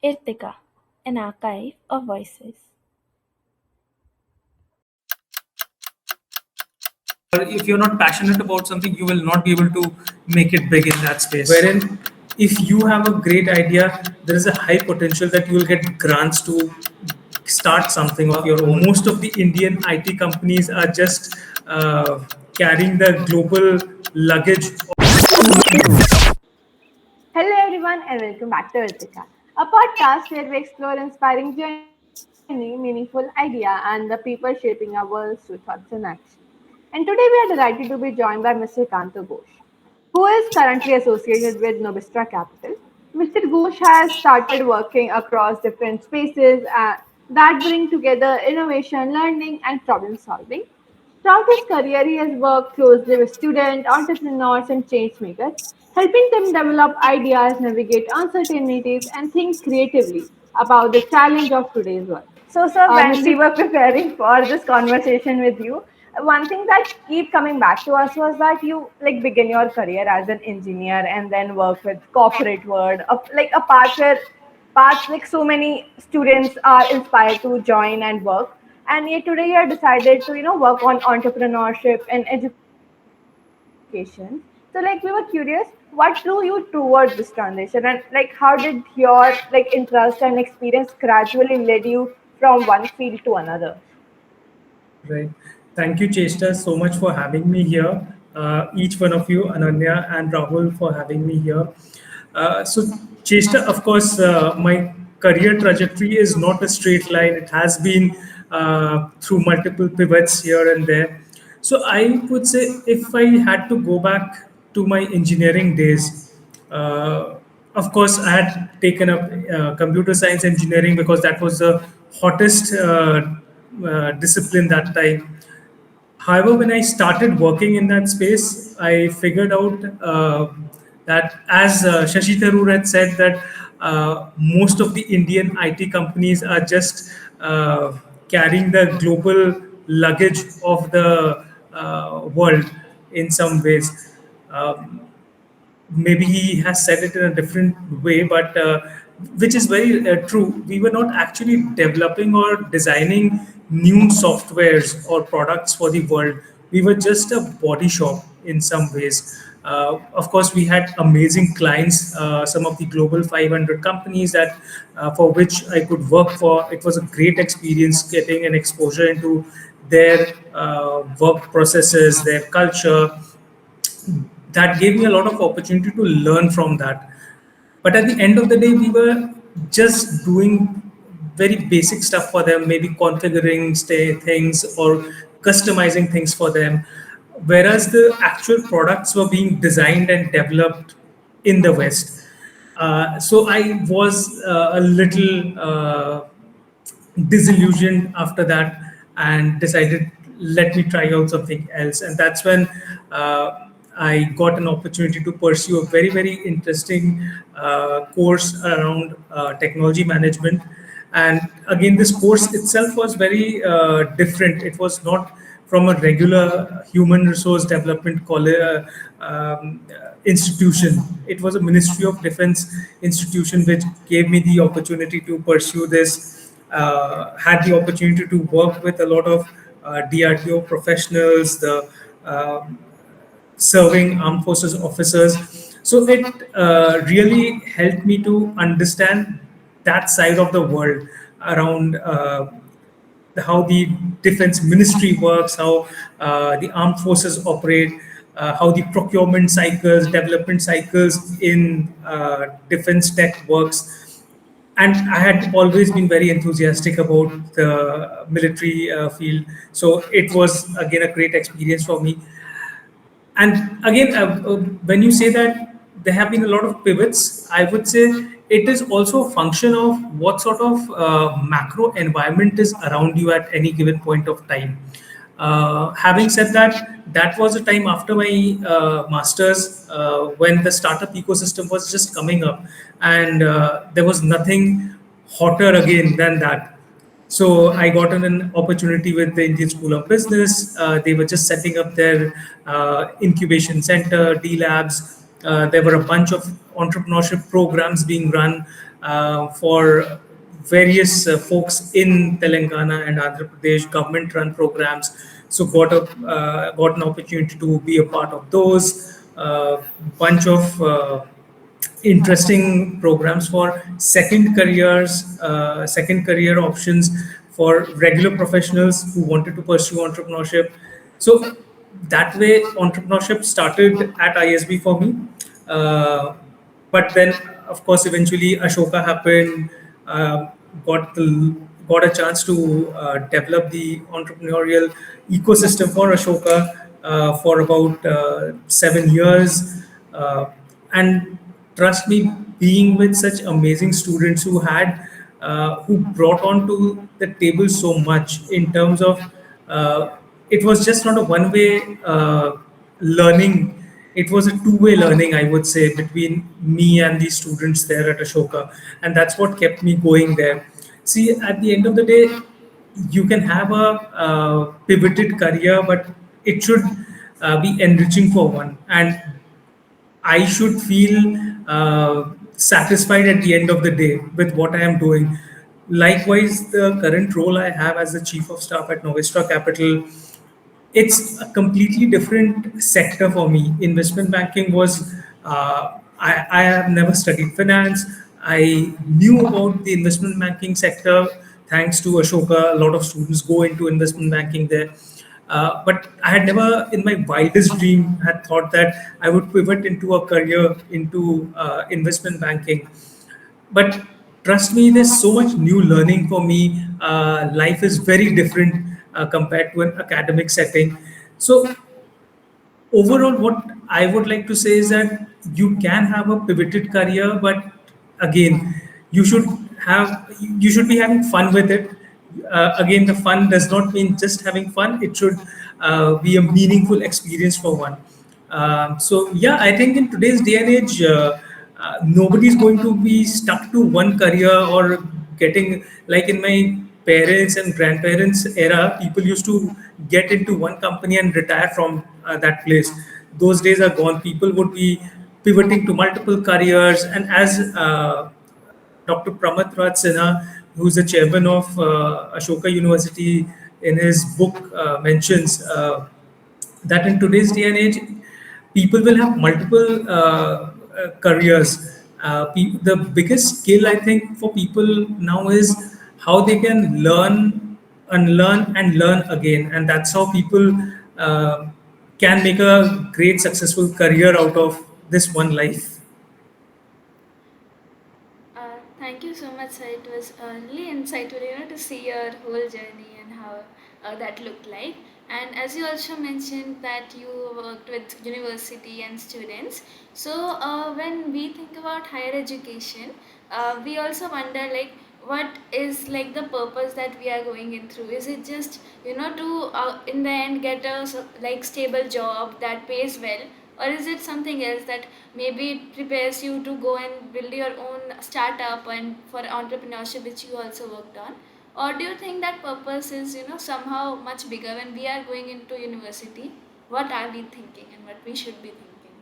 Irtiqa, an archive of voices. If you're not passionate about something, you will not be able to make it big in that space. Wherein, if you have a great idea, there is a high potential that you will get grants to start something of your own. Most of the Indian IT companies are just carrying the global luggage. Hello, everyone, and welcome back to Irtiqa, a podcast where we explore inspiring journey, meaningful idea, and the people shaping our world through thoughts and action. And today we are delighted to be joined by Mr. Ekanto Ghosh, who is currently associated with Nobistra Capital. Mr. Ghosh has started working across different spaces that bring together innovation, learning, and problem solving. Throughout his career, he has worked closely with students, entrepreneurs, and change makers, helping them develop ideas, navigate uncertainties, and think creatively about the challenge of today's world. So, sir, when we were preparing for this conversation with you, one thing that keep coming back to us was that you like begin your career as an engineer and then work with corporate world, like a path where paths like so many students are inspired to join and work, and yet today you have decided to work on entrepreneurship and education. So like we were curious, what drew you towards this transition, and like how did your like interest and experience gradually led you from one field to another? Right. Thank you, Cheshta, so much for having me here. Each one of you, Ananya and Rahul, for having me here. So, Cheshta, of course, my career trajectory is not a straight line. It has been through multiple pivots here and there. So, I would say if I had to go back to my engineering days, of course, I had taken up computer science engineering because that was the hottest discipline that time. However, when I started working in that space, I figured out that, as Shashi Tharoor had said, that most of the Indian IT companies are just carrying the global luggage of the world in some ways. Maybe he has said it in a different way, but which is very true. We were not actually developing or designing new softwares or products for the world. We were just a body shop in some ways. Of course, we had amazing clients, some of the global 500 companies that for which I could work for. It was a great experience getting an exposure into their work processes, their culture. That gave me a lot of opportunity to learn from that. But at the end of the day, we were just doing very basic stuff for them, maybe configuring things or customizing things for them, whereas the actual products were being designed and developed in the West. So I was a little disillusioned after that and decided, let me try out something else. And that's when I got an opportunity to pursue a very, very interesting course around technology management. And again, this course itself was very different. It was not from a regular human resource development college, institution. It was a Ministry of Defense institution which gave me the opportunity to pursue this. Had the opportunity to work with a lot of DRDO professionals, the serving armed forces officers. So it really helped me to understand that side of the world around how the defense ministry works, how the armed forces operate, how the procurement cycles, development cycles in defense tech works. And I had always been very enthusiastic about the military field. So it was again a great experience for me. And again, when you say that there have been a lot of pivots, I would say it is also a function of what sort of macro environment is around you at any given point of time. Having said that, that was a time after my master's when the startup ecosystem was just coming up, and there was nothing hotter again than that. So I got an opportunity with the Indian School of Business. They were just setting up their incubation center, D Labs. There were a bunch of entrepreneurship programs being run. for various folks in Telangana and Andhra Pradesh, government-run programs. So got an opportunity to be a part of those. Bunch of interesting programs for second career options for regular professionals who wanted to pursue entrepreneurship. So that way, entrepreneurship started at ISB for me. Uh, but then, of course, eventually Ashoka happened. Uh, got the got a chance to develop the entrepreneurial ecosystem for Ashoka for about 7 years. Uh, and trust me, being with such amazing students who brought onto the table so much in terms of it was just not a one way learning. It was a two-way learning, I would say, between me and the students there at Ashoka, and that's what kept me going there. See, at the end of the day, you can have a pivoted career, but it should be enriching for one, and I should feel satisfied at the end of the day with what I am doing. Likewise, the current role I have as the chief of staff at Novestra Capital, it's a completely different sector for me. Investment banking was, I have never studied finance. I knew about the investment banking sector thanks to Ashoka. A lot of students go into investment banking there. But I had never, in my wildest dream, had thought that I would pivot into a career into investment banking. But trust me, there's so much new learning for me. Life is very different compared to an academic setting. So overall, what I would like to say is that you can have a pivoted career, but again, you should you should be having fun with it. Again, the fun does not mean just having fun. It should be a meaningful experience for one. So yeah, I think in today's day and age, nobody's going to be stuck to one career or getting like in my parents and grandparents era, people used to get into one company and retire from that place. Those days are gone. People would be pivoting to multiple careers, and as Dr. Pramath Raj Sinha, who's the chairman of Ashoka University, in his book mentions that in today's day and age, people will have multiple careers. The biggest skill I think for people now is how they can learn, unlearn, and learn again, and that's how people can make a great successful career out of this one life. Thank you so much, sir. It was really insightful, to see your whole journey and how that looked like. And as you also mentioned that you worked with university and students. So when we think about higher education, we also wonder like what is like the purpose that we are going in through. Is it just to in the end get a like stable job that pays well, or is it something else that maybe it prepares you to go and build your own startup and for entrepreneurship which you also worked on? Or do you think that purpose is somehow much bigger when we are going into university? What are we thinking and what we should be thinking?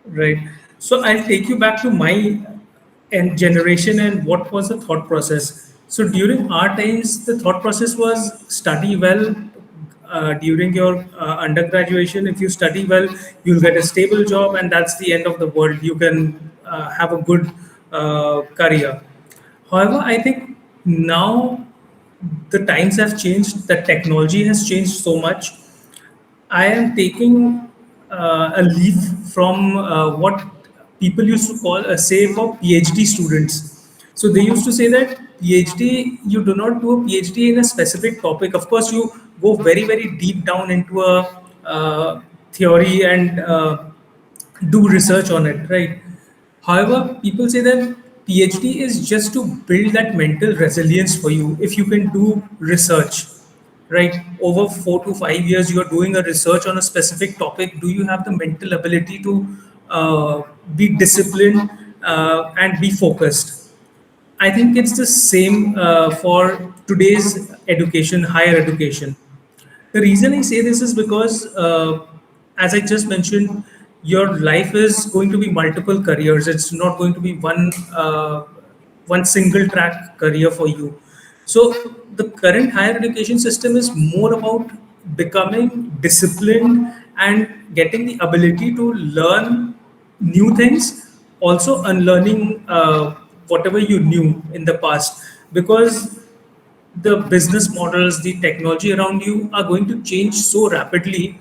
Right. So I'll take you back to my and generation and what was the thought process. So during our times, the thought process was study well during your undergraduation. If you study well, you'll get a stable job, and that's the end of the world. You can have a good career. However, I think now the times have changed, the technology has changed so much. I am taking a leaf from what people used to call a say for PhD students. So they used to say that PhD, you do not do a PhD in a specific topic. Of course, you go very, very deep down into a theory and do research on it, right? However, people say that PhD is just to build that mental resilience for you. If you can do research, right, over 4 to 5 years, you are doing a research on a specific topic. Do you have the mental ability to be disciplined and be focused? I think it's the same for today's education, higher education. The reason I say this is because, as I just mentioned, your life is going to be multiple careers. It's not going to be one. one single track career for you. So the current higher education system is more about becoming disciplined and getting the ability to learn new things, also unlearning whatever you knew in the past, because the business models, the technology around you are going to change so rapidly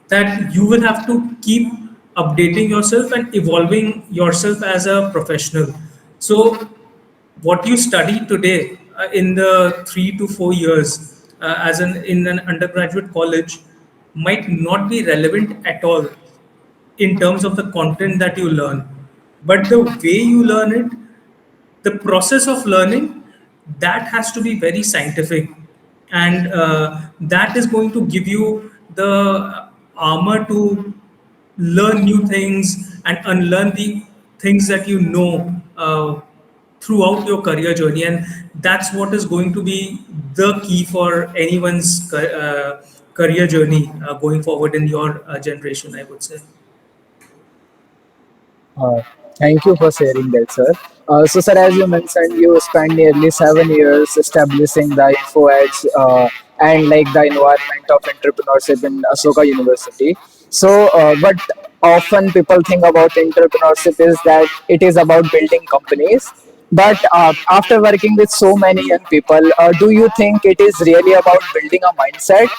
that you will have to keep updating yourself and evolving yourself as a professional. So, what you study today in the 3 to 4 years as an in an undergraduate college might not be relevant at all in terms of the content that you learn, but the way you learn it, the process of learning, that has to be very scientific, and that is going to give you the armor to learn new things and unlearn the things that you know throughout your career journey, and that's what is going to be the key for anyone's career journey going forward in your generation, I would say. Uh, Thank you for sharing that, sir. So, sir, as you mentioned, you spent nearly 7 years establishing the info edge and like the environment of entrepreneurship in Ashoka University. So, what often people think about entrepreneurship is that it is about building companies. But after working with so many young people, do you think it is really about building a mindset?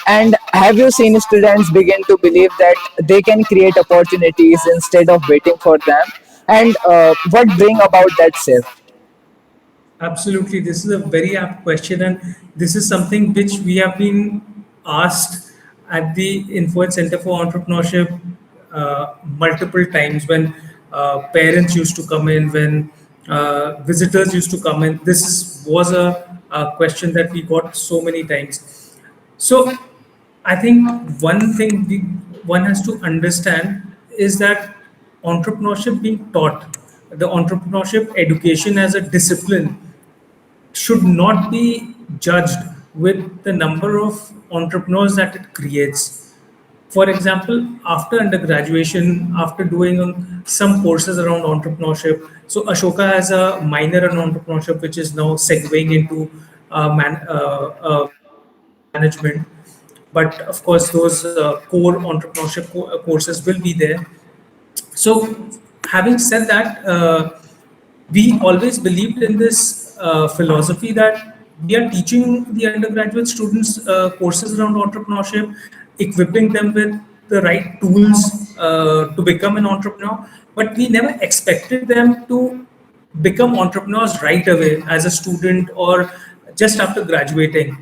And have you seen students begin to believe that they can create opportunities instead of waiting for them? And what bring about that shift? Absolutely. This is a very apt question, and this is something which we have been asked at the Influence Center for Entrepreneurship multiple times when parents used to come in, when visitors used to come in. Was a question that we got so many times. So, I think one thing one has to understand is that entrepreneurship being taught, the entrepreneurship education as a discipline should not be judged with the number of entrepreneurs that it creates. For example, after undergraduation, after doing some courses around entrepreneurship, so Ashoka has a minor in entrepreneurship, which is now segueing into management. But of course, those core entrepreneurship courses will be there. So, having said that, we always believed in this philosophy that we are teaching the undergraduate students courses around entrepreneurship, equipping them with the right tools to become an entrepreneur, but we never expected them to become entrepreneurs right away as a student or just after graduating,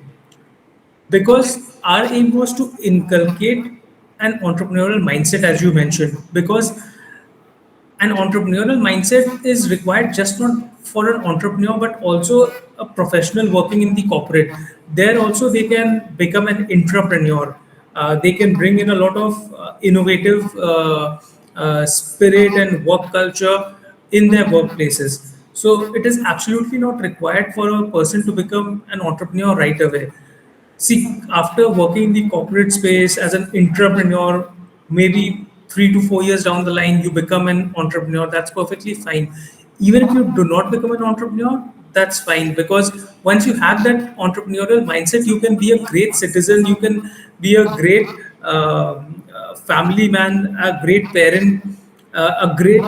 because our aim was to inculcate an entrepreneurial mindset, as you mentioned, because an entrepreneurial mindset is required just not for an entrepreneur but also a professional working in the corporate. There also they can become an entrepreneur. They can bring in a lot of innovative spirit and work culture in their workplaces. So it is absolutely not required for a person to become an entrepreneur right away. See, after working in the corporate space as an entrepreneur, maybe 3 to 4 years down the line, you become an entrepreneur. That's perfectly fine. Even if you do not become an entrepreneur, that's fine, because once you have that entrepreneurial mindset, you can be a great citizen. You can be a great family man, a great parent, a great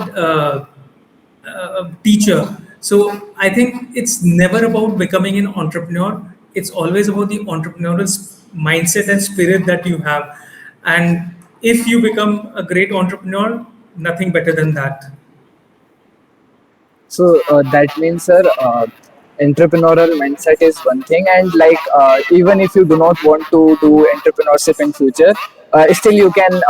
teacher. So I think it's never about becoming an entrepreneur. It's always about the entrepreneurial mindset and spirit that you have. And if you become a great entrepreneur, nothing better than that. So that means, sir, entrepreneurial mindset is one thing, and like even if you do not want to do entrepreneurship in future, still you can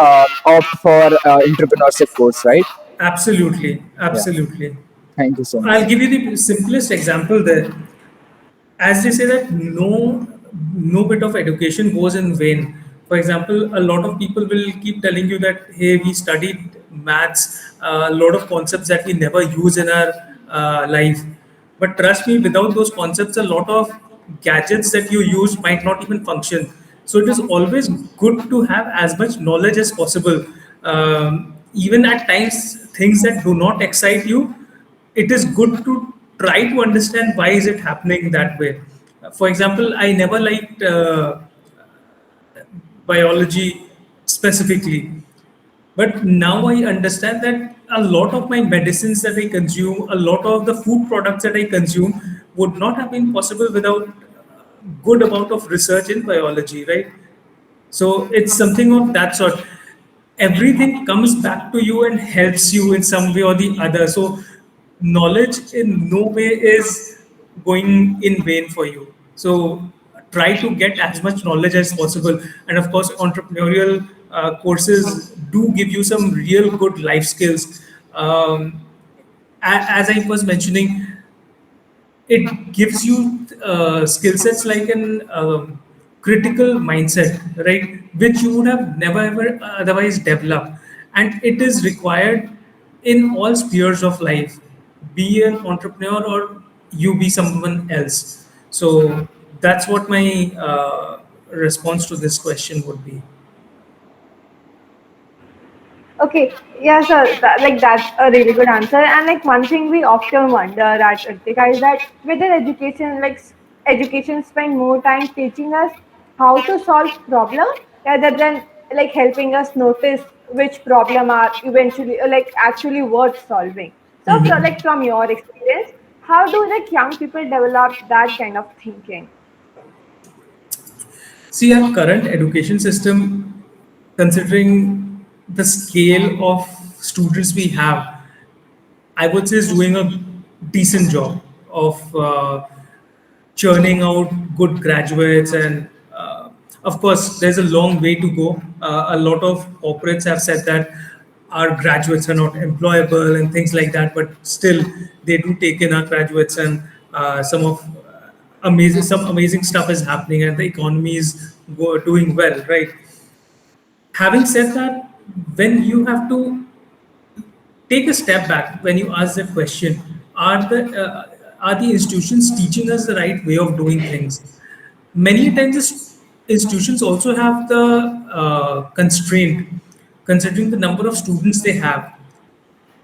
opt for entrepreneurship course, right? Absolutely, Yeah. absolutely. Thank you so much, I'll sir. give you the simplest example there. As they say that no bit of education goes in vain. For example, a lot of people will keep telling you that, hey, we studied maths, a lot of concepts that we never use in our life, but trust me, without those concepts, a lot of gadgets that you use might not even function. So it is always good to have as much knowledge as possible. Even at times things that do not excite you, it is good to try to understand why is it happening that way. For example, I never liked biology specifically, but now I understand that a lot of my medicines that I consume, a lot of the food products that I consume would not have been possible without good amount of research in biology, right? So it's something of that sort. Everything comes back to you and helps you in some way or the other. So knowledge in no way is going in vain for you. So try to get as much knowledge as possible. And of course, entrepreneurial courses do give you some real good life skills. Um, as I was mentioning, it gives you skill sets like an critical mindset, right? Which you would have never ever otherwise developed. And it is required in all spheres of life, be an entrepreneur or you be someone else. So that's what my response to this question would be. Okay, yeah, sir. That's a really good answer. And like one thing we often wonder at Irtiqa is that whether education spend more time teaching us how to solve problem rather than like helping us notice which problem are eventually like actually worth solving. So, from your experience, how do like young people develop that kind of thinking? See, our current education system, considering the scale of students we have, I would say is doing a decent job of churning out good graduates. And of course, there's a long way to go. A lot of corporates have said that our graduates are not employable and things like that, but still they do take in our graduates, and some amazing stuff is happening and the economy is doing well, right? Having said that, when you have to take a step back when you ask the question, are the institutions teaching us the right way of doing things? Many times institutions also have the constraint, considering the number of students they have.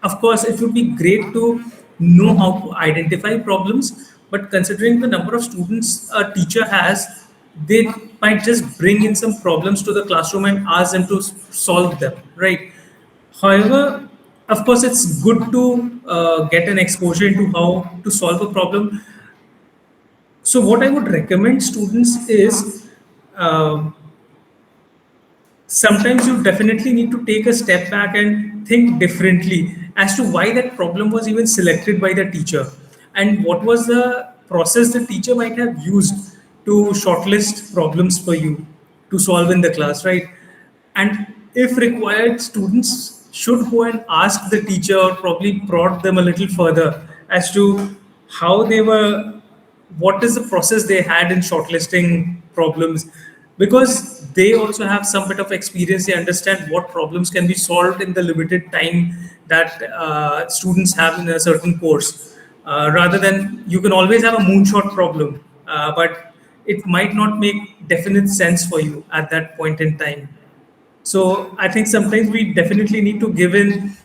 Of course, it would be great to know how to identify problems, but considering the number of students a teacher has, they might just bring in some problems to the classroom and ask them to solve them, right? However, of course, it's good to get an exposure into how to solve a problem. So, what I would recommend students is um sometimes you definitely need to take a step back and think differently as to why that problem was even selected by the teacher, and what was the process the teacher might have used to shortlist problems for you to solve in the class, right? And if required, students should go and ask the teacher or probably prod them a little further as to how they were, what is the process they had in shortlisting problems, because they also have some bit of experience. They understand what problems can be solved in the limited time that students have in a certain course, rather than you can always have a moonshot problem, but it might not make definite sense for you at that point in time. So I think sometimes we definitely need to give in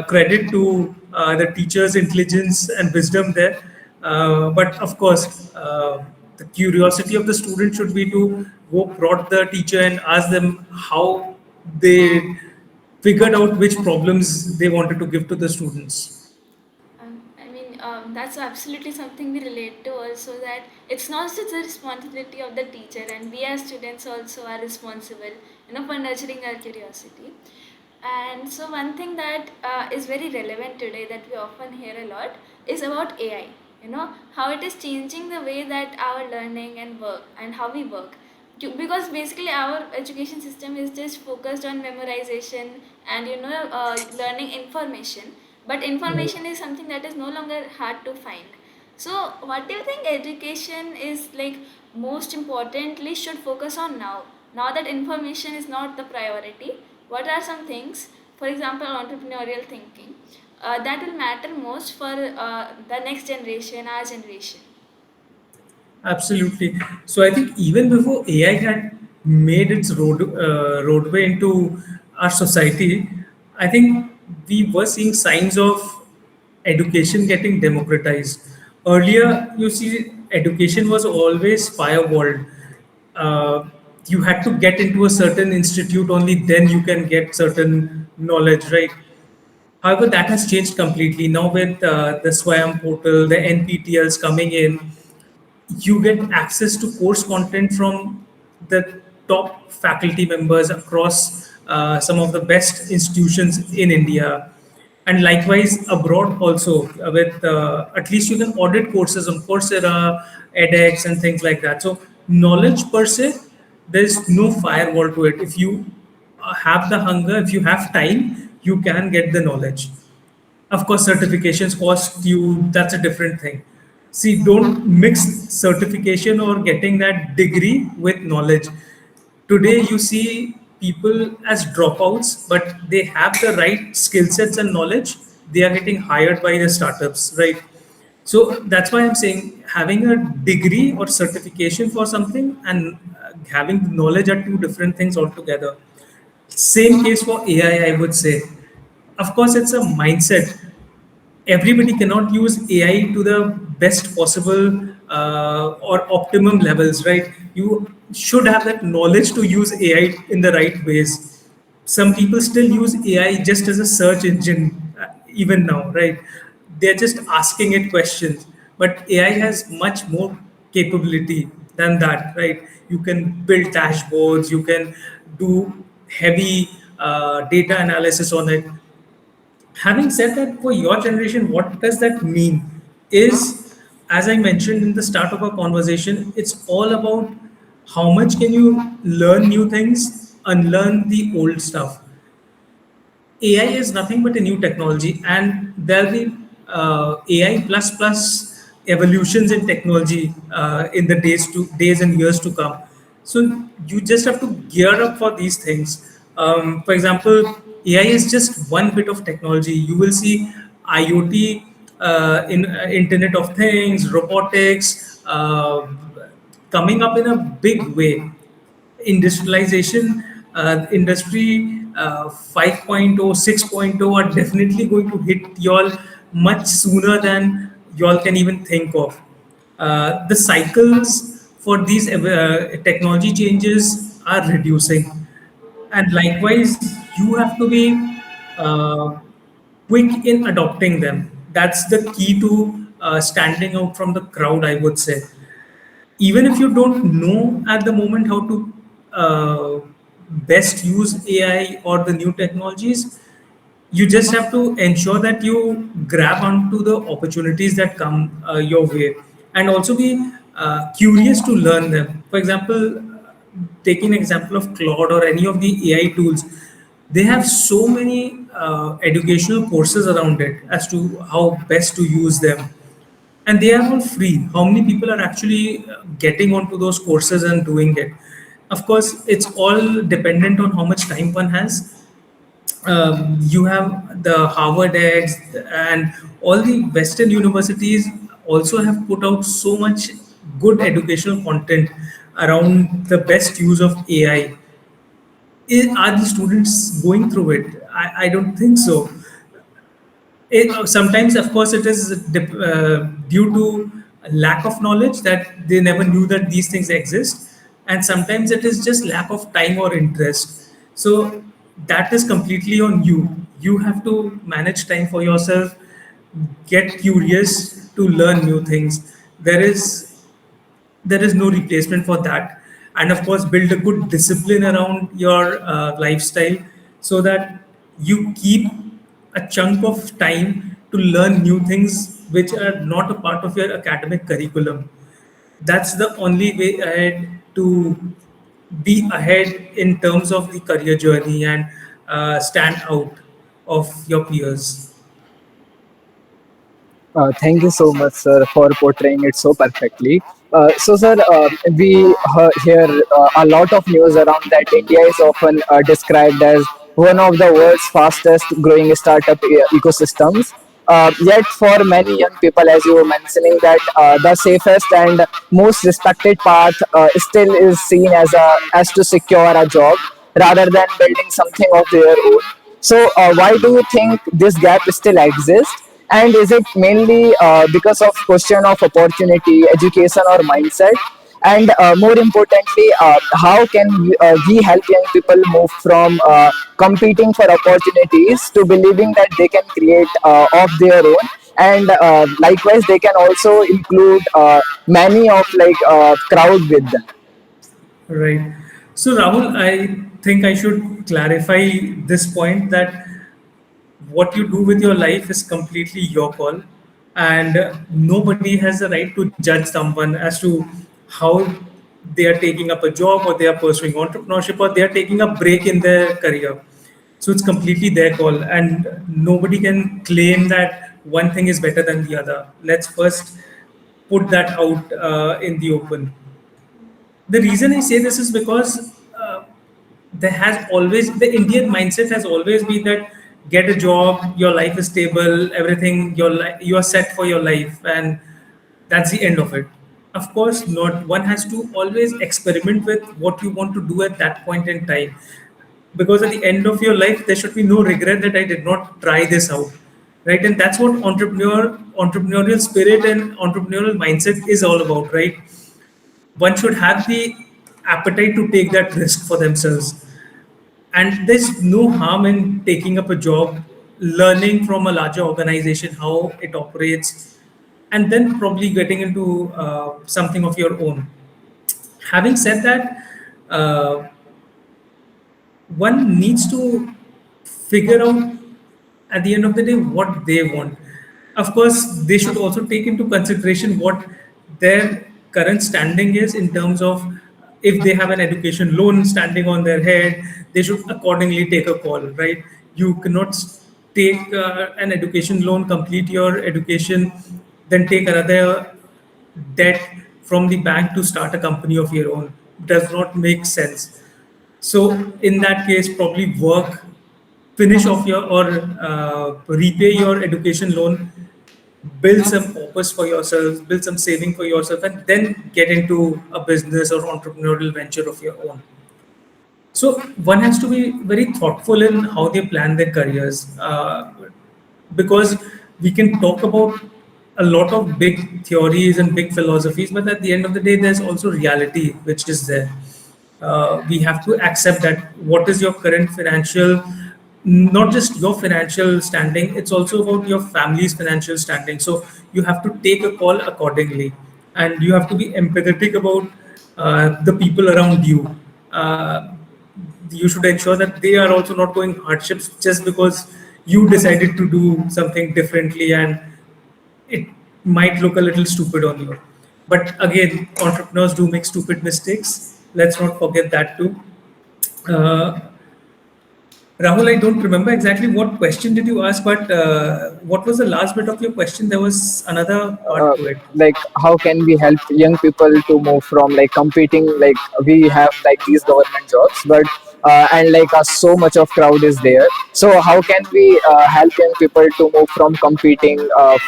credit to the teacher's intelligence and wisdom there. But of course, the curiosity of the student should be to go prod the teacher and ask them how they figured out which problems they wanted to give to the students. That's absolutely something we relate to also, that it's not just the responsibility of the teacher, and we as students also are responsible, for nurturing our curiosity. And so, one thing that is very relevant today that we often hear a lot is about AI. How it is changing the way that our learning and work and how we work. Because basically our education system is just focused on memorization and learning information, but information is something that is no longer hard to find. So what do you think education is like most importantly should focus on now that information is not the priority? What are some things, for example entrepreneurial thinking, that will matter most for the next generation, our generation? Absolutely. So I think even before AI had made its roadway into our society, I think we were seeing signs of education getting democratized. Earlier, you see, education was always firewalled. Uh, you had to get into a certain institute, only then you can get certain knowledge, right? However, that has changed completely now with the Swayam portal, the NPTLs coming in. You get access to course content from the top faculty members across some of the best institutions in India. And likewise abroad also, with at least you can audit courses on Coursera, edX, and things like that. So knowledge per se, there's no firewall to it. If you have the hunger, if you have time, you can get the knowledge. Of course, certifications cost you, that's a different thing. See, don't mix certification or getting that degree with knowledge. Today, you see people as dropouts, but they have the right skill sets and knowledge. They are getting hired by the startups, right? So that's why I'm saying having a degree or certification for something and having knowledge are two different things altogether. Same case for AI, I would say. Of course, it's a mindset. Everybody cannot use AI to the best possible or optimum levels, right? You should have that knowledge to use AI in the right ways. Some people still use AI just as a search engine, even now, right? They're just asking it questions, but AI has much more capability than that, right? You can build dashboards, you can do heavy data analysis on it. Having said that, for your generation, what does that mean? Is, as I mentioned in the start of our conversation, it's all about how much can you learn new things, unlearn the old stuff. AI is nothing but a new technology, and there'll be AI plus plus evolutions in technology in the days and years to come. So you just have to gear up for these things. For example, AI is just one bit of technology. You will see IoT, Internet of Things, robotics, coming up in a big way. Industrialization, industry 5.0, 6.0 are definitely going to hit y'all much sooner than y'all can even think of. The cycles for these technology changes are reducing, and likewise you have to be uh, quick in adopting them. That's the key to standing out from the crowd, I would say. Even if you don't know at the moment how to best use AI or the new technologies, you just have to ensure that you grab onto the opportunities that come your way, and also be curious to learn them. For example, taking an example of Claude or any of the AI tools, they have so many educational courses around it as to how best to use them, and they are all free. How many people are actually getting onto those courses and doing it? Of course, it's all dependent on how much time one has. You have the Harvard X and all the Western universities also have put out so much good educational content around the best use of AI. Are the students going through it? I don't think so. Sometimes, of course, it is due to lack of knowledge that they never knew that these things exist, and sometimes it is just lack of time or interest. So that is completely on you. You have to manage time for yourself, get curious to learn new things. There is no replacement for that, and of course build a good discipline around your lifestyle, so that you keep a chunk of time to learn new things which are not a part of your academic curriculum. That's the only way ahead to be ahead in terms of the career journey and stand out of your peers. Thank you so much, sir, for portraying it so perfectly. Sir, we hear a lot of news around that India is often described as one of the world's fastest growing startup ecosystems. Yet, for many young people, as you were mentioning, that the safest and most respected path still is seen as to secure a job rather than building something of their own. So, why do you think this gap still exists? And is it mainly because of question of opportunity, education, or mindset? And more importantly, how can we help young people move from competing for opportunities to believing that they can create of their own? And likewise, they can also include many of crowd with them. Right. So, Rahul, I think I should clarify this point that what you do with your life is completely your call, and nobody has the right to judge someone as to how they are taking up a job, or they are pursuing entrepreneurship, or they are taking a break in their career. So it's completely their call, and nobody can claim that one thing is better than the other. Let's first put that out in the open. The reason I say this is because there has always, the Indian mindset has always been that get a job, your life is stable, everything, you are set for your life, and that's the end of it. Of course not. One has to always experiment with what you want to do at that point in time, because at the end of your life there should be no regret that I did not try this out, right? And that's what entrepreneurial spirit and entrepreneurial mindset is all about, right? One should have the appetite to take that risk for themselves. And there's no harm in taking up a job, learning from a larger organization how it operates, and then probably getting into something of your own. Having said that, uh, one needs to figure out at the end of the day what they want. Of course, they should also take into consideration what their current standing is in terms of, if they have an education loan standing on their head, they should accordingly take a call, right? You cannot take an education loan, complete your education, then take another debt from the bank to start a company of your own. Does not make sense. So in that case, probably work, finish off your, or repay your education loan, build some purpose for yourself, build some saving for yourself, and then get into a business or entrepreneurial venture of your own. So one has to be very thoughtful in how they plan their careers, because we can talk about a lot of big theories and big philosophies, but at the end of the day, there's also reality which is there. We have to accept that what is your current financial, not just your financial standing, it's also about your family's financial standing. So you have to take a call accordingly, and you have to be empathetic about the people around you. You should ensure that they are also not going hardships just because you decided to do something differently, and it might look a little stupid on you. But again, entrepreneurs do make stupid mistakes. Let's not forget that too. Uh, Rahul, I don't remember exactly what question did you ask, but what was the last bit of your question? There was another part uh, to it. how can we help young people to move from competing, we have these government jobs, but and so much of crowd is there, so how can we help young people to move from competing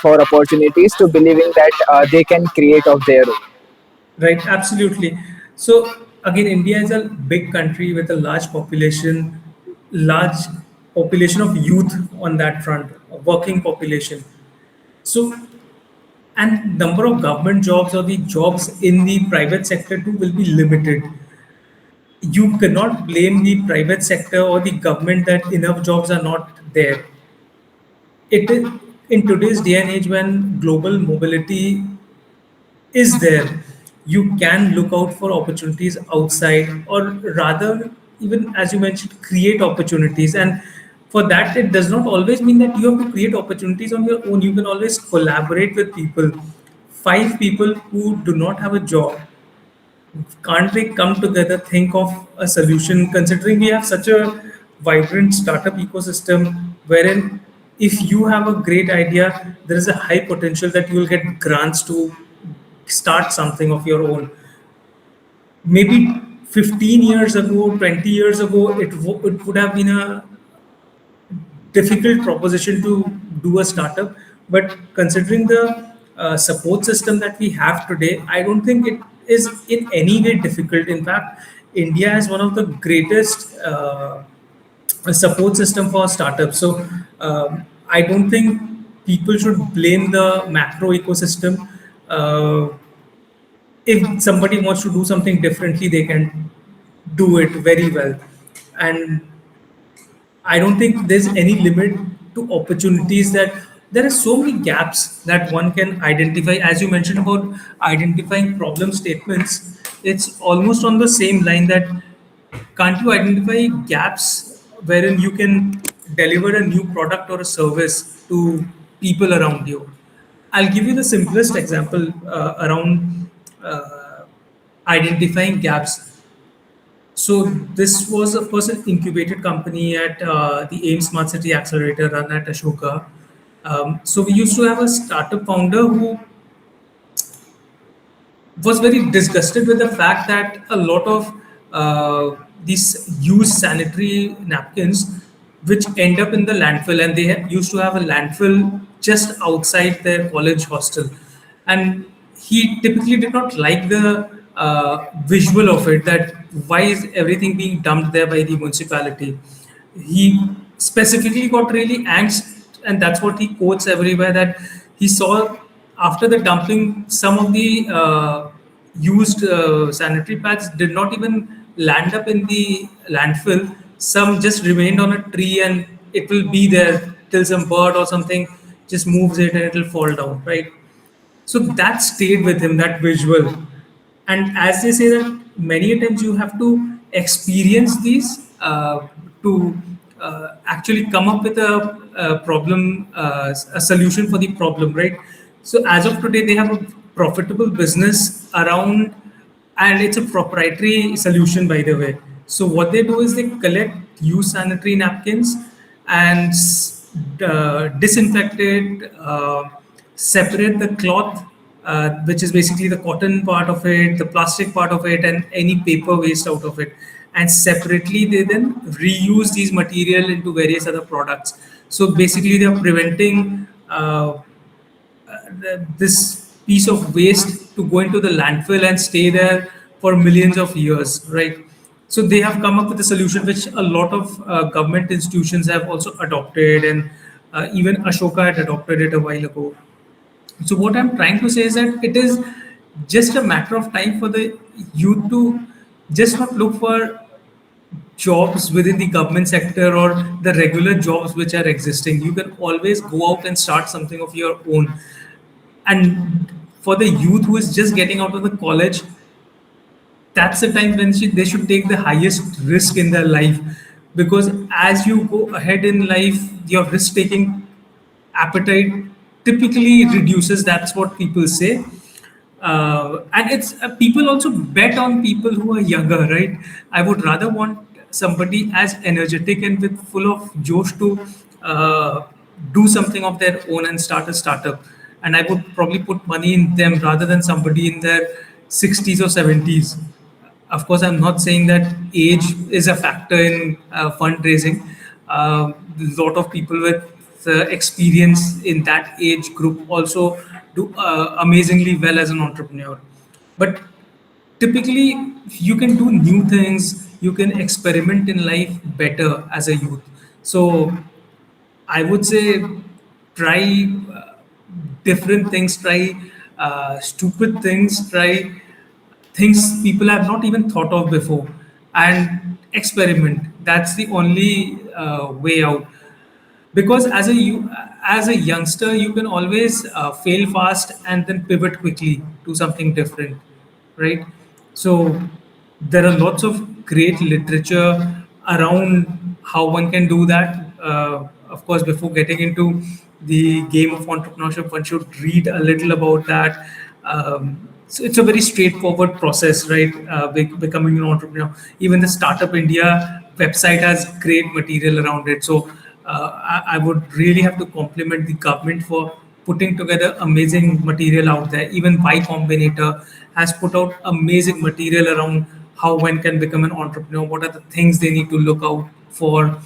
for opportunities to believing that they can create of their own? Right, absolutely. So again, India is a big country with a large population of youth on that front, a working population. So, and number of government jobs or the jobs in the private sector too will be limited. You cannot blame the private sector or the government that enough jobs are not there. It is in today's day and age when global mobility is there, you can look out for opportunities outside, or rather, even as you mentioned, create opportunities. And for that, it does not always mean that you have to create opportunities on your own. You can always collaborate with people. Five people who do not have a job, can't they come together, think of a solution, considering we have such a vibrant startup ecosystem wherein if you have a great idea, there is a high potential that you will get grants to start something of your own. Maybe 15 years ago, 20 years ago, it would have been a difficult proposition to do a startup. But considering the support system that we have today, I don't think it is in any way difficult. In fact, India has one of the greatest support system for startups. So I don't think people should blame the macro ecosystem. Uh, if somebody wants to do something differently, they can do it very well. And I don't think there's any limit to opportunities, that there are so many gaps that one can identify. As you mentioned about identifying problem statements, it's almost on the same line that can't you identify gaps wherein you can deliver a new product or a service to people around you? I'll give you the simplest example around uh, identifying gaps. So this was, of course, an incubated company at the AIM Smart City Accelerator run at Ashoka. So we used to have a startup founder who was very disgusted with the fact that a lot of these used sanitary napkins, which end up in the landfill, and they used to have a landfill just outside their college hostel, and he typically did not like the visual of it, that why is everything being dumped there by the municipality. He specifically got really angst, and that's what he quotes everywhere, that he saw after the dumping, some of the used sanitary pads did not even land up in the landfill. Some just remained on a tree, and it will be there till some bird or something just moves it and it will fall down, right? So that stayed with him, that visual. And as they say that many a times you have to experience these to actually come up with a problem, a solution for the problem, right? So as of today, they have a profitable business around, and it's a proprietary solution, by the way. So what they do is they collect used sanitary napkins and disinfect it, separate the cloth, which is basically the cotton part of it, the plastic part of it, and any paper waste out of it. And separately, they then reuse these material into various other products. So basically, they are preventing this piece of waste to go into the landfill and stay there for millions of years, right? So they have come up with a solution which a lot of government institutions have also adopted, and even Ashoka had adopted it a while ago. So what I'm trying to say is that it is just a matter of time for the youth to just not look for jobs within the government sector or the regular jobs which are existing. You can always go out and start something of your own. And for the youth who is just getting out of the college, that's the time when they should take the highest risk in their life, because as you go ahead in life, your risk taking appetite typically reduces. That's what people say. And it's people also bet on people who are younger, right? I would rather want somebody as energetic and with full of josh to uh, do something of their own and start a startup, and I would probably put money in them rather than somebody in their 60s or 70s. Of course, I'm not saying that age is a factor in fundraising. A lot of people with experience in that age group also do amazingly well as an entrepreneur. But typically, you can do new things, you can experiment in life better as a youth. So I would say try different things, try stupid things, try things people have not even thought of before, and experiment. That's the only way out, because as a youngster you can always fail fast and then pivot quickly to something different, right? So there are lots of great literature around how one can do that. Of course, before getting into the game of entrepreneurship, one should read a little about that. So it's a very straightforward process, right? Becoming an entrepreneur. Even the Startup India website has great material around it. So I would really have to compliment the government for putting together amazing material out there. Even Y Combinator has put out amazing material around how one can become an entrepreneur, what are the things they need to look out for.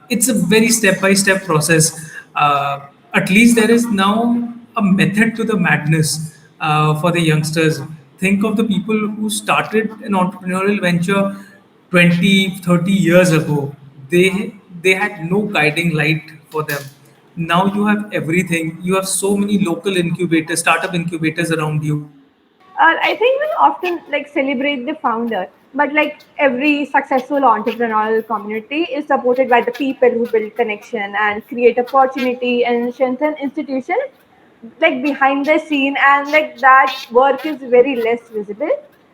It's a very step by step process. At least there is now a method to the madness for the youngsters. Think of the people who started an entrepreneurial venture 20, 30 years ago. They had no guiding light for them. Now you have everything. You have so many local incubators, startup incubators around you. I think we often like celebrate the founder, but like every successful entrepreneurial community is supported by the people who build connection and create opportunity and strengthen institution like behind the scene, and like that work is very less visible,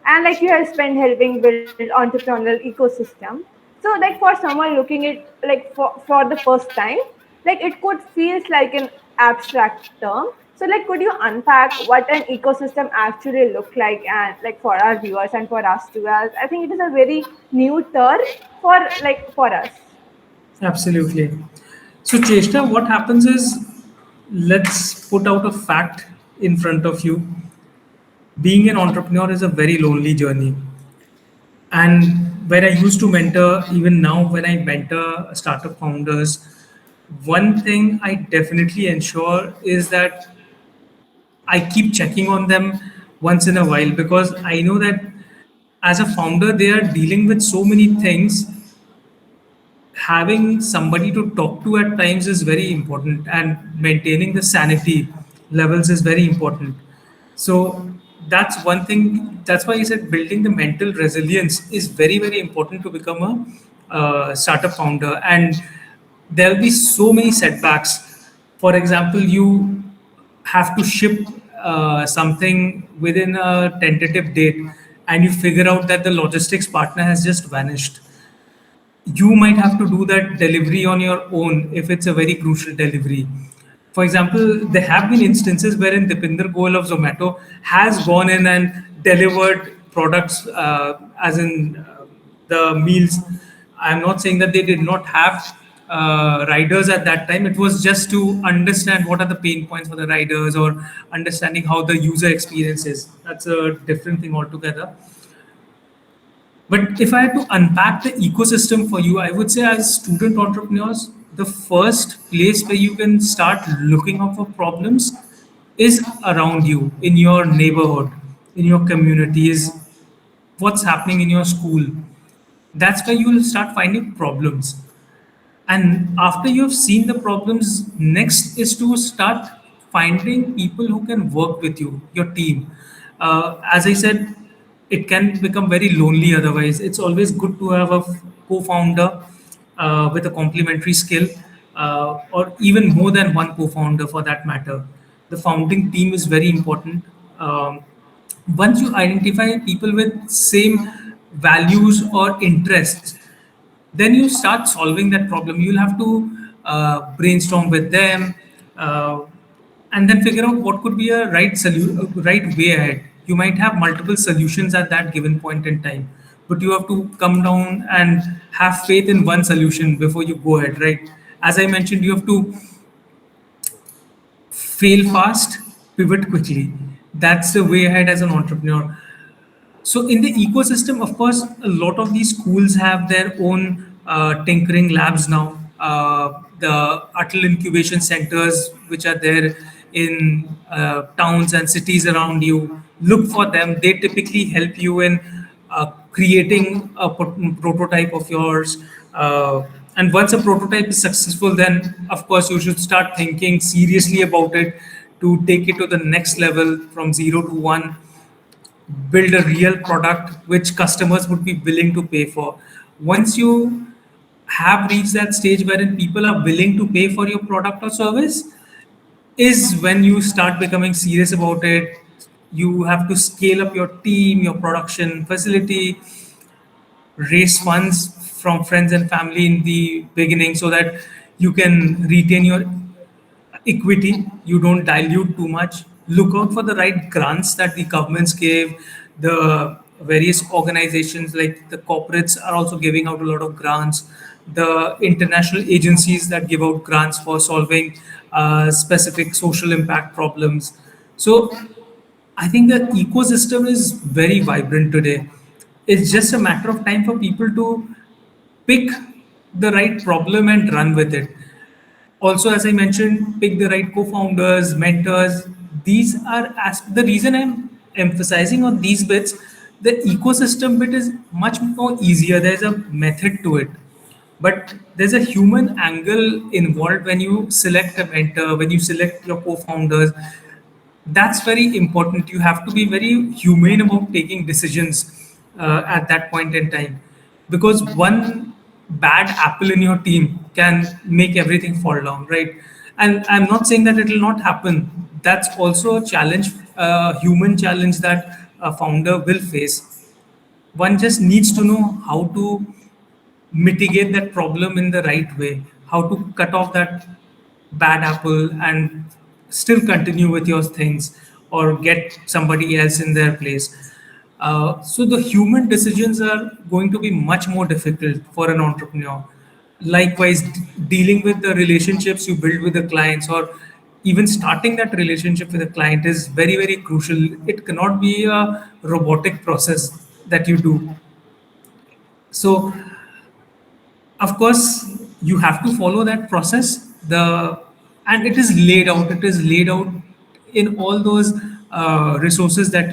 and like you have spent helping build entrepreneurial ecosystem. So like for someone looking at like for the first time, like it could feels like an abstract term. So like could you unpack what an ecosystem actually look like, and like for our viewers and for us too, as I think it is a very new term for like for us. Absolutely. So, Cheshta, what happens is, let's put out a fact in front of you. Being an entrepreneur is a very lonely journey. And when I used to mentor, even now when I mentor startup founders, one thing I definitely ensure is that I keep checking on them once in a while, because I know that as a founder, they are dealing with so many things. Having somebody to talk to at times is very important, and maintaining the sanity levels is very important. So that's one thing. That's why I said building the mental resilience is very, very important to become a startup founder. And there'll be so many setbacks. For example, you have to ship something within a tentative date, and you figure out that the logistics partner has just vanished. You might have to do that delivery on your own if it's a very crucial delivery. For example, there have been instances wherein Dipinder Goyal of Zomato has gone in and delivered products, as in the meals. I'm not saying that they did not have riders at that time. It was just to understand what are the pain points for the riders, or understanding how the user experience is. That's a different thing altogether. But if I had to unpack the ecosystem for you, I would say as student entrepreneurs, the first place where you can start looking out for problems is around you, in your neighborhood, in your community, is what's happening in your school. That's where you will start finding problems. And after you've seen the problems, next is to start finding people who can work with you, your team. As I said, it can become very lonely otherwise. It's always good to have a co founder with a complementary skill, or even more than one co founder for that matter. The founding team is very important. Once you identify people with same values or interests, then you start solving that problem. You'll have to brainstorm with them, uh, and then figure out what could be a right way ahead. You might have multiple solutions at that given point in time, but you have to come down and have faith in one solution before you go ahead, right? As I mentioned, you have to fail fast, pivot quickly. That's the way ahead as an entrepreneur. So in the ecosystem, of course, a lot of these schools have their own tinkering labs now. The Atal incubation centers, which are there in towns and cities around you, look for them. They typically help you in creating a prototype of yours. And once a prototype is successful, then of course you should start thinking seriously about it to take it to the next level from 0 to 1, build a real product which customers would be willing to pay for. Once you have reached that stage wherein people are willing to pay for your product or service, is when you start becoming serious about it. You have to scale up your team, your production facility, raise funds from friends and family in the beginning so that you can retain your equity, you don't dilute too much. Look out for the right grants that the governments give. The various organizations like the corporates are also giving out a lot of grants. The international agencies that give out grants for solving specific social impact problems. So I think the ecosystem is very vibrant today. It's just a matter of time for people to pick the right problem and run with it. Also, as I mentioned, pick the right co-founders, mentors. These are the reason I'm emphasizing on these bits. The ecosystem bit is much more easier. There's a method to it. but there's a human angle involved when you select a mentor, when you select your co-founders. That's very important. You have to be very humane about taking decisions at that point in time, because one bad apple in your team can make everything fall down, right? And I'm not saying that it will not happen. That's also a challenge, a human challenge that a founder will face. One just needs to know how to mitigate that problem in the right way, how to cut off that bad apple and still continue with your things, or get somebody else in their place. So the human decisions are going to be much more difficult for an entrepreneur. Likewise, dealing with the relationships you build with the clients, or even starting that relationship with a client, is very, very crucial. It cannot be a robotic process that you do. So of course you have to follow that process, the and it is laid out in all those resources that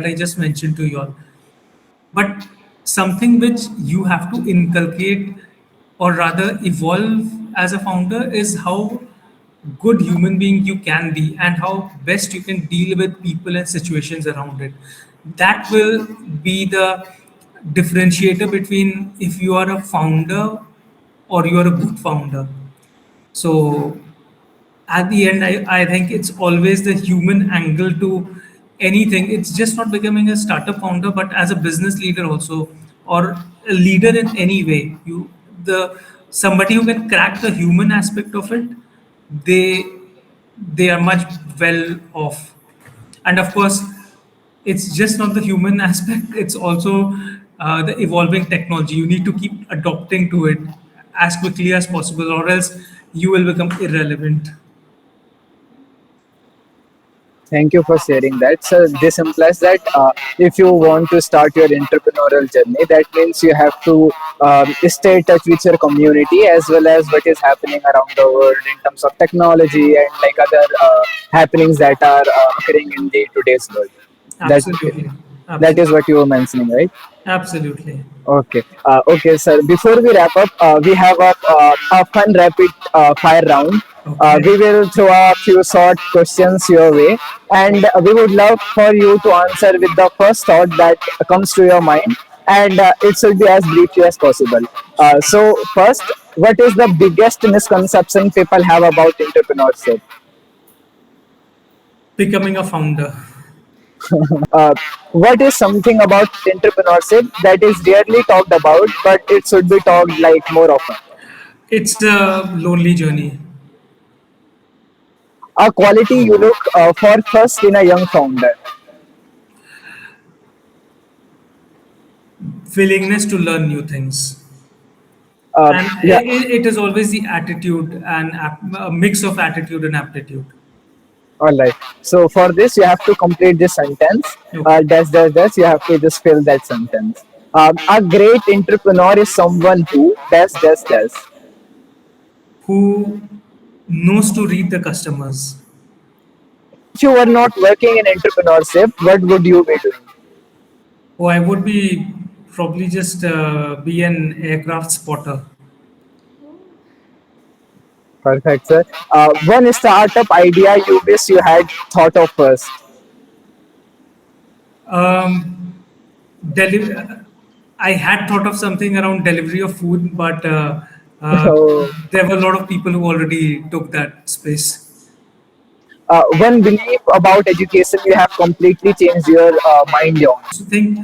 I just mentioned to you all. But something which you have to inculcate, or rather evolve as a founder, is how good human being you can be, and how best you can deal with people and situations around it. That will be the differentiator between if you are a founder or you are a good founder. So at the end, I think it's always the human angle to anything. It's just not becoming a startup founder, but as a business leader also, or a leader in any way. The somebody who can crack the human aspect of it, they they are much well off. And of course, it's just not the human aspect, it's also the evolving technology. You need to keep adopting to it as quickly as possible, or else you will become irrelevant. Thank you for sharing that. So this implies that if you want to start your entrepreneurial journey, that means you have to stay in touch with your community as well as what is happening around the world in terms of technology and like other happenings that are occurring in the today's world. That Absolutely. that is Absolutely. what you were mentioning, right? Absolutely. Okay. Okay, sir. Before we wrap up, we have a fun rapid fire round. Okay. We will throw a few short questions your way, and we would love for you to answer with the first thought that comes to your mind, and it should be as briefly as possible. So, first, what is the biggest misconception people have about entrepreneurship? Becoming a founder. What is something about entrepreneurship that is rarely talked about, but it should be talked like more often? It's a lonely journey. A quality you look for first in a young founder. Willingness to learn new things. And Yeah, it is always the attitude and a mix of attitude and aptitude. all right. So for this, you have to complete this sentence. Okay. Dash. You have to just fill that sentence. A great entrepreneur is someone who dash. Who knows to read the customers. If you were not working in entrepreneurship, what would you be doing? Oh, I would be probably just be an aircraft spotter. Perfect, sir. One startup idea you wish you had thought of first. Um, I had thought of something around delivery of food, but So, there were a lot of people who already took that space. one belief about education you have completely changed your mind on. I think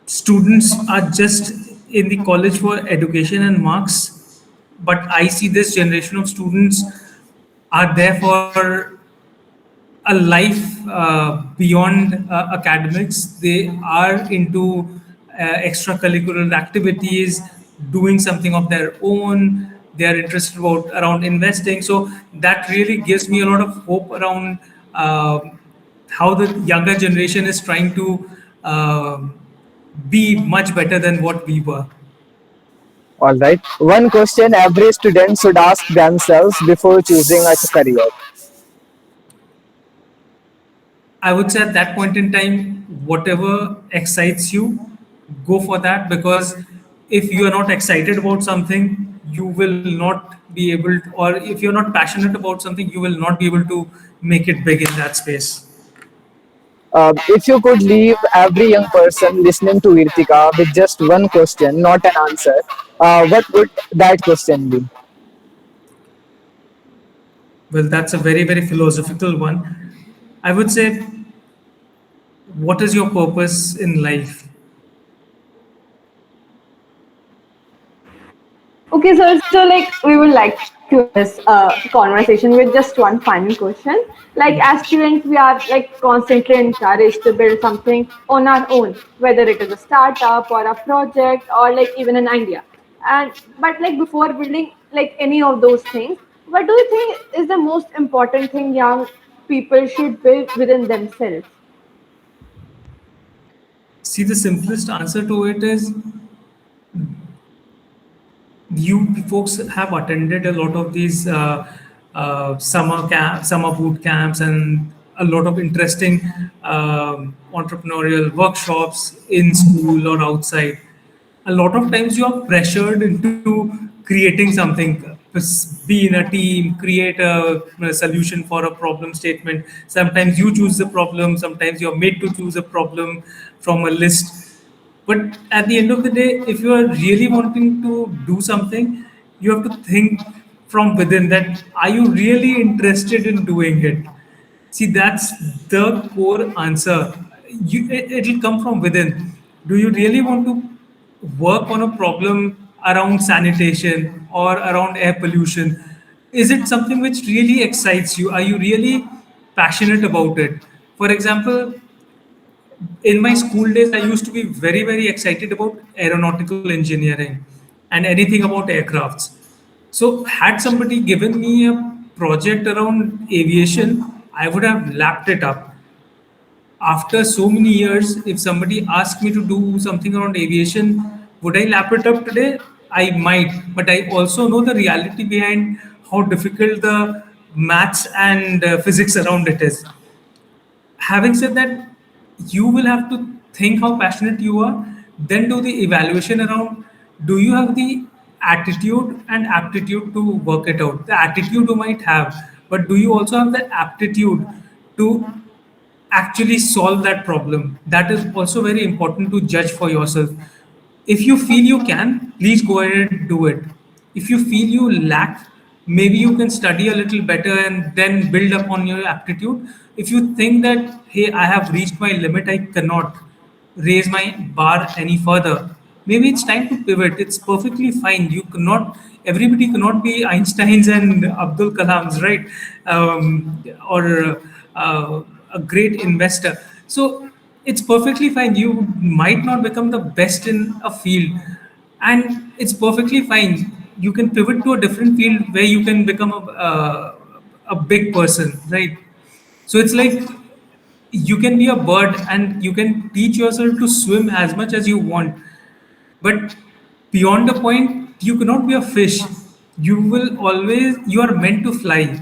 students are just in the college for education and marks, but I see this generation of students are there for a life beyond academics. They are into extracurricular activities, doing something of their own. They are interested about around investing. So that really gives me a lot of hope around how the younger generation is trying to be much better than what we were. All right. One question every student should ask themselves before choosing a career. I would say at that point in time, whatever excites you, go for that, because if you are not excited about something, you will not be able to, or if you're not passionate about something, you will not be able to make it big in that space. If you could leave every young person listening to Irtika with just one question, not an answer, what would that question be? Well, that's a very, very philosophical one. I would say, what is your purpose in life? Okay, so like we would like to end this conversation with just one final question. Like as students, we are like constantly encouraged to build something on our own, whether it is a startup or a project or like even an idea. And but like before building like any of those things, what do you think is the most important thing young people should build within themselves? See, the simplest answer to it is, you folks have attended a lot of these summer boot camps, and a lot of interesting entrepreneurial workshops in school or outside. A lot of times you are pressured into creating something, be in a team, create a solution for a problem statement. Sometimes you choose the problem, sometimes you're made to choose a problem from a list. But at the end of the day, if you are really wanting to do something, you have to think from within, that are you really interested in doing it? See, that's the core answer. It'll come from within. Do you really want to work on a problem around sanitation or around air pollution? Is it something which really excites you? Are you really passionate about it? For example, in my school days, I used to be very, very excited about aeronautical engineering and anything about aircrafts. So, had somebody given me a project around aviation, I would have lapped it up. After so many years, if somebody asked me to do something around aviation, would I lap it up today? I might, but I also know the reality behind how difficult the maths and physics around it is. Having said that, you will have to think how passionate you are, then do the evaluation around, do you have the attitude and aptitude to work it out? The attitude you might have, but do you also have the aptitude to actually solve that problem? That is also very important to judge for yourself. If you feel you can, please go ahead and do it. If you feel you lack, maybe you can study a little better and then build upon your aptitude. If you think that, hey, I have reached my limit, I cannot raise my bar any further, maybe it's time to pivot. It's perfectly fine. You cannot, everybody cannot be Einsteins and Abdul Kalams, right? Or a great investor. So it's perfectly fine. You might not become the best in a field, and it's perfectly fine. You can pivot to a different field where you can become a big person, right? So it's like, you can be a bird and you can teach yourself to swim as much as you want, but beyond a point, you cannot be a fish. You will always, you are meant to fly,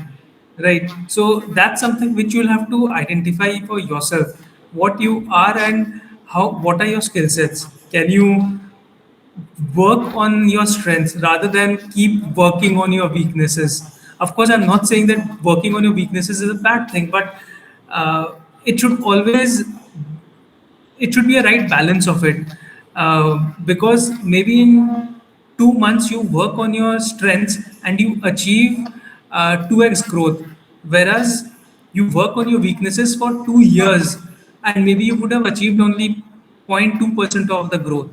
right? So that's something which you'll have to identify for yourself, what you are and how, what are your skill sets. Can you work on your strengths rather than keep working on your weaknesses? Of course, I'm not saying that working on your weaknesses is a bad thing, but it should always, it should be a right balance of it, because maybe in 2 months you work on your strengths and you achieve 2x growth, whereas you work on your weaknesses for 2 years and maybe you would have achieved only 0.2% of the growth.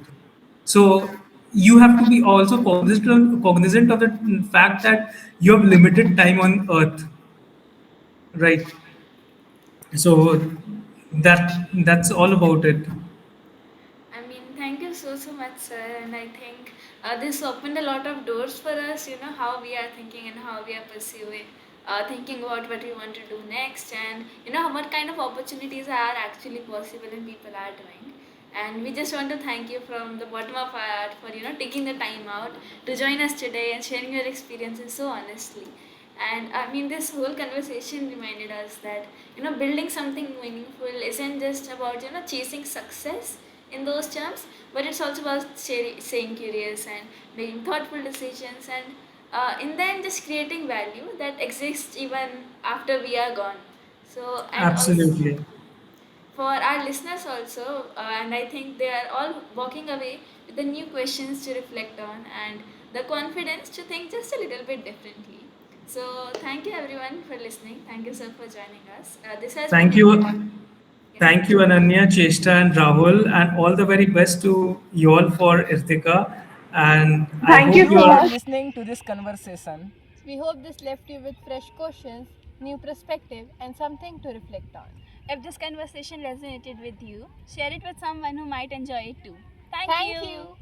So you have to be also cognizant of the fact that you have limited time on earth, right? So that's all about it. I mean, thank you so much, sir. And I think this opened a lot of doors for us. You know how we are thinking and how we are pursuing, thinking about what we want to do next, and you know what kind of opportunities are actually possible and people are doing. And we just want to thank you from the bottom of our heart for taking the time out to join us today and sharing your experiences so honestly. And I mean, this whole conversation reminded us that building something meaningful isn't just about chasing success. in those terms, but it's also about staying curious and making thoughtful decisions, and in the end just creating value that exists even after we are gone. So, and also Absolutely. for our listeners also, and I think they are all walking away with the new questions to reflect on and the confidence to think just a little bit differently. So thank you everyone for listening. Thank you sir for joining us. This has been Thank you. yeah. Thank you, Ananya, Cheshta, and Rahul, and all the very best to you all for Irtika. And I Thank you hope Thank you so you for are. much. listening to this conversation. We hope this left you with fresh questions, new perspective, and something to reflect on. If this conversation resonated with you, share it with someone who might enjoy it too. Thank Thank you. you.